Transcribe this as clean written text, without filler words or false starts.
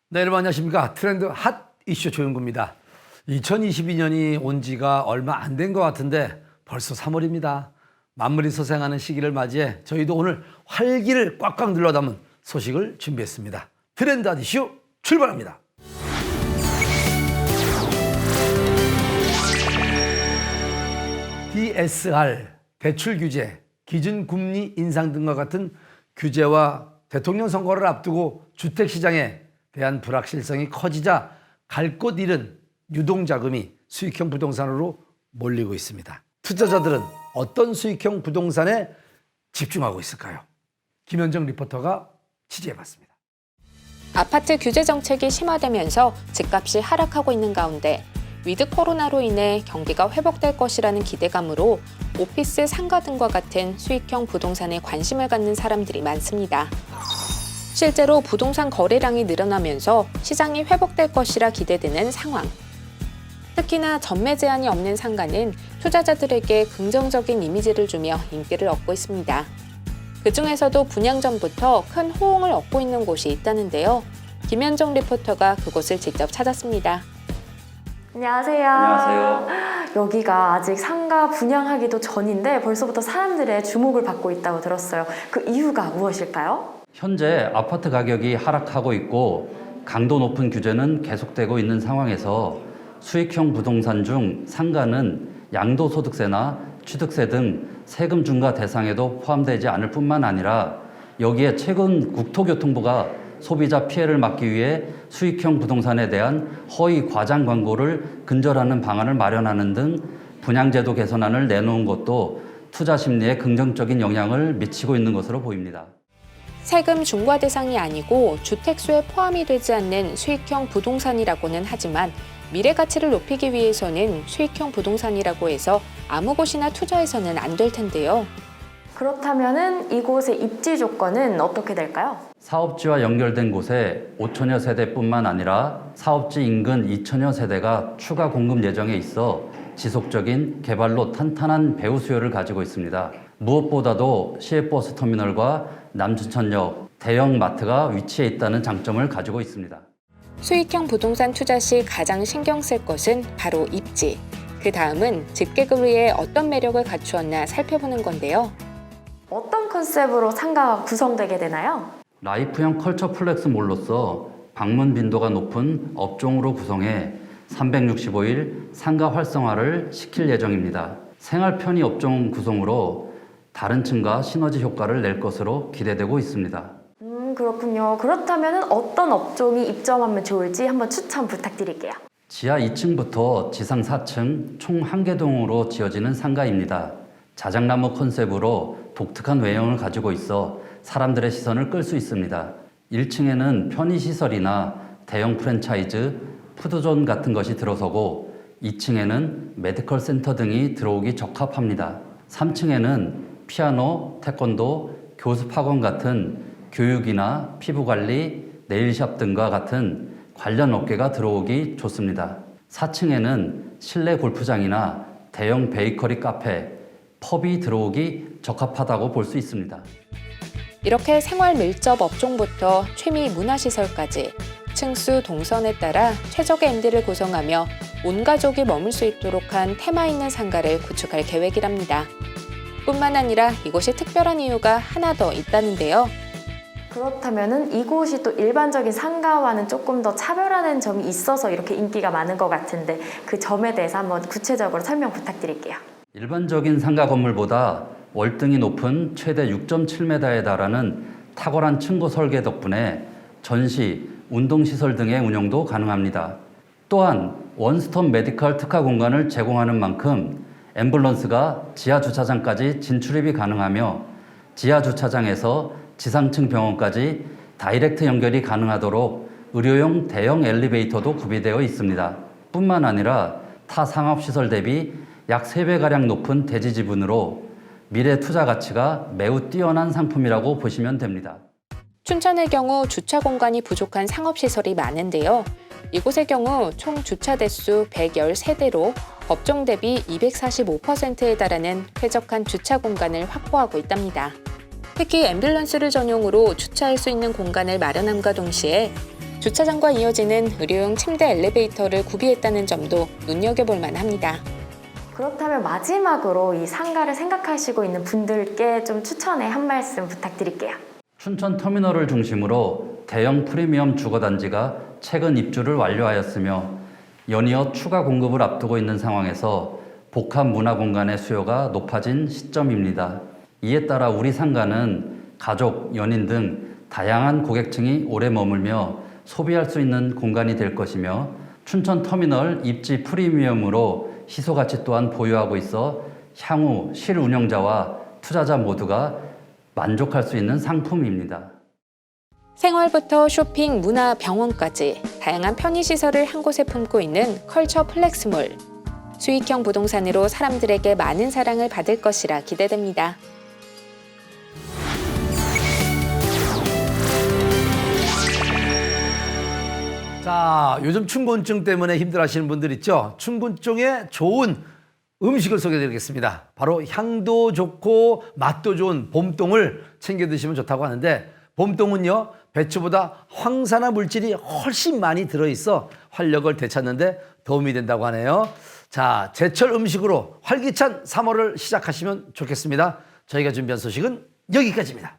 네, 여러분 안녕하십니까. 트렌드 핫 이슈 조영구입니다. 2022년이 온 지가 얼마 안 된 것 같은데 벌써 3월입니다. 만물이 소생하는 시기를 맞이해 저희도 오늘 활기를 꽉꽉 눌러 담은 소식을 준비했습니다. 트렌드 핫 이슈 출발합니다. DSR, 대출 규제, 기준금리 인상 등과 같은 규제와 대통령 선거를 앞두고 주택시장에 대한 불확실성이 커지자 갈 곳 잃은 유동자금이 수익형 부동산으로 몰리고 있습니다. 투자자들은 어떤 수익형 부동산에 집중하고 있을까요? 김현정 리포터가 취재해봤습니다. 아파트 규제 정책이 심화되면서 집값이 하락하고 있는 가운데 위드 코로나로 인해 경기가 회복될 것이라는 기대감으로 오피스, 상가 등과 같은 수익형 부동산에 관심을 갖는 사람들이 많습니다. 실제로 부동산 거래량이 늘어나면서 시장이 회복될 것이라 기대되는 상황. 특히나 전매 제한이 없는 상가는 투자자들에게 긍정적인 이미지를 주며 인기를 얻고 있습니다. 그중에서도 분양 전부터 큰 호응을 얻고 있는 곳이 있다는데요. 김현정 리포터가 그곳을 직접 찾았습니다. 안녕하세요. 안녕하세요. 여기가 아직 상가 분양하기도 전인데 벌써부터 사람들의 주목을 받고 있다고 들었어요. 그 이유가 무엇일까요? 현재 아파트 가격이 하락하고 있고 강도 높은 규제는 계속되고 있는 상황에서 수익형 부동산 중 상가는 양도소득세나 취득세 등 세금 중과 대상에도 포함되지 않을 뿐만 아니라 여기에 최근 국토교통부가 소비자 피해를 막기 위해 수익형 부동산에 대한 허위 과장 광고를 근절하는 방안을 마련하는 등 분양제도 개선안을 내놓은 것도 투자 심리에 긍정적인 영향을 미치고 있는 것으로 보입니다. 세금 중과 대상이 아니고 주택수에 포함이 되지 않는 수익형 부동산이라고는 하지만 미래 가치를 높이기 위해서는 수익형 부동산이라고 해서 아무 곳이나 투자해서는 안 될 텐데요. 그렇다면은 이곳의 입지 조건은 어떻게 될까요? 사업지와 연결된 곳에 5천여 세대뿐만 아니라 사업지 인근 2천여 세대가 추가 공급 예정에 있어 지속적인 개발로 탄탄한 배후 수요를 가지고 있습니다. 무엇보다도 시외버스 터미널과 남춘천역, 대형 마트가 위치해 있다는 장점을 가지고 있습니다. 수익형 부동산 투자 시 가장 신경 쓸 것은 바로 입지. 그 다음은 집계급을 위해 어떤 매력을 갖추었나 살펴보는 건데요. 어떤 컨셉으로 상가가 구성되게 되나요? 라이프형 컬처 플렉스 몰로서 방문 빈도가 높은 업종으로 구성해 365일 상가 활성화를 시킬 예정입니다. 생활 편의 업종 구성으로 다른 층과 시너지 효과를 낼 것으로 기대되고 있습니다. 그렇군요. 그렇다면 어떤 업종이 입점하면 좋을지 한번 추천 부탁드릴게요. 지하 2층부터 지상 4층 총 1개 동으로 지어지는 상가입니다. 자작나무 컨셉으로 독특한 외형을 가지고 있어 사람들의 시선을 끌 수 있습니다. 1층에는 편의시설이나 대형 프랜차이즈, 푸드존 같은 것이 들어서고 2층에는 메디컬 센터 등이 들어오기 적합합니다. 3층에는 피아노, 태권도, 교습학원 같은 교육이나 피부관리, 네일샵 등과 같은 관련 업계가 들어오기 좋습니다. 4층에는 실내 골프장이나 대형 베이커리 카페, 펍이 들어오기 적합하다고 볼 수 있습니다. 이렇게 생활 밀접 업종부터 취미 문화시설까지 층수 동선에 따라 최적의 MD를 구성하며 온 가족이 머물 수 있도록 한 테마 있는 상가를 구축할 계획이랍니다. 뿐만 아니라 이곳이 특별한 이유가 하나 더 있다는데요. 그렇다면은 이곳이 또 일반적인 상가와는 조금 더 차별화된 점이 있어서 이렇게 인기가 많은 것 같은데 그 점에 대해서 한번 구체적으로 설명 부탁드릴게요. 일반적인 상가 건물보다 월등히 높은 최대 6.7m에 달하는 탁월한 층고 설계 덕분에 전시, 운동시설 등의 운영도 가능합니다. 또한 원스톱 메디컬 특화 공간을 제공하는 만큼 앰뷸런스가 지하 주차장까지 진출입이 가능하며 지하 주차장에서 지상층 병원까지 다이렉트 연결이 가능하도록 의료용 대형 엘리베이터도 구비되어 있습니다. 뿐만 아니라 타 상업시설 대비 약 3배가량 높은 대지 지분으로 미래 투자 가치가 매우 뛰어난 상품이라고 보시면 됩니다. 춘천의 경우 주차 공간이 부족한 상업시설이 많은데요. 이곳의 경우 총 주차 대수 113대로 업종 대비 245%에 달하는 쾌적한 주차 공간을 확보하고 있답니다. 특히 앰뷸런스를 전용으로 주차할 수 있는 공간을 마련함과 동시에 주차장과 이어지는 의료용 침대 엘리베이터를 구비했다는 점도 눈여겨볼 만합니다. 그렇다면 마지막으로 이 상가를 생각하시고 있는 분들께 좀 추천의 한 말씀 부탁드릴게요. 춘천 터미널을 중심으로 대형 프리미엄 주거단지가 최근 입주를 완료하였으며 연이어 추가 공급을 앞두고 있는 상황에서 복합 문화 공간의 수요가 높아진 시점입니다. 이에 따라 우리 상가는 가족, 연인 등 다양한 고객층이 오래 머물며 소비할 수 있는 공간이 될 것이며 춘천 터미널 입지 프리미엄으로 희소가치 또한 보유하고 있어 향후 실운영자와 투자자 모두가 만족할 수 있는 상품입니다. 생활부터 쇼핑, 문화, 병원까지 다양한 편의시설을 한 곳에 품고 있는 컬처 플렉스몰. 수익형 부동산으로 사람들에게 많은 사랑을 받을 것이라 기대됩니다. 자, 요즘 춘곤증 때문에 힘들어하시는 분들 있죠? 춘곤증에 좋은 음식을 소개해드리겠습니다. 바로 향도 좋고 맛도 좋은 봄동을 챙겨 드시면 좋다고 하는데, 봄동은요 배추보다 황산화 물질이 훨씬 많이 들어있어 활력을 되찾는 데 도움이 된다고 하네요. 자, 제철 음식으로 활기찬 3월을 시작하시면 좋겠습니다. 저희가 준비한 소식은 여기까지입니다.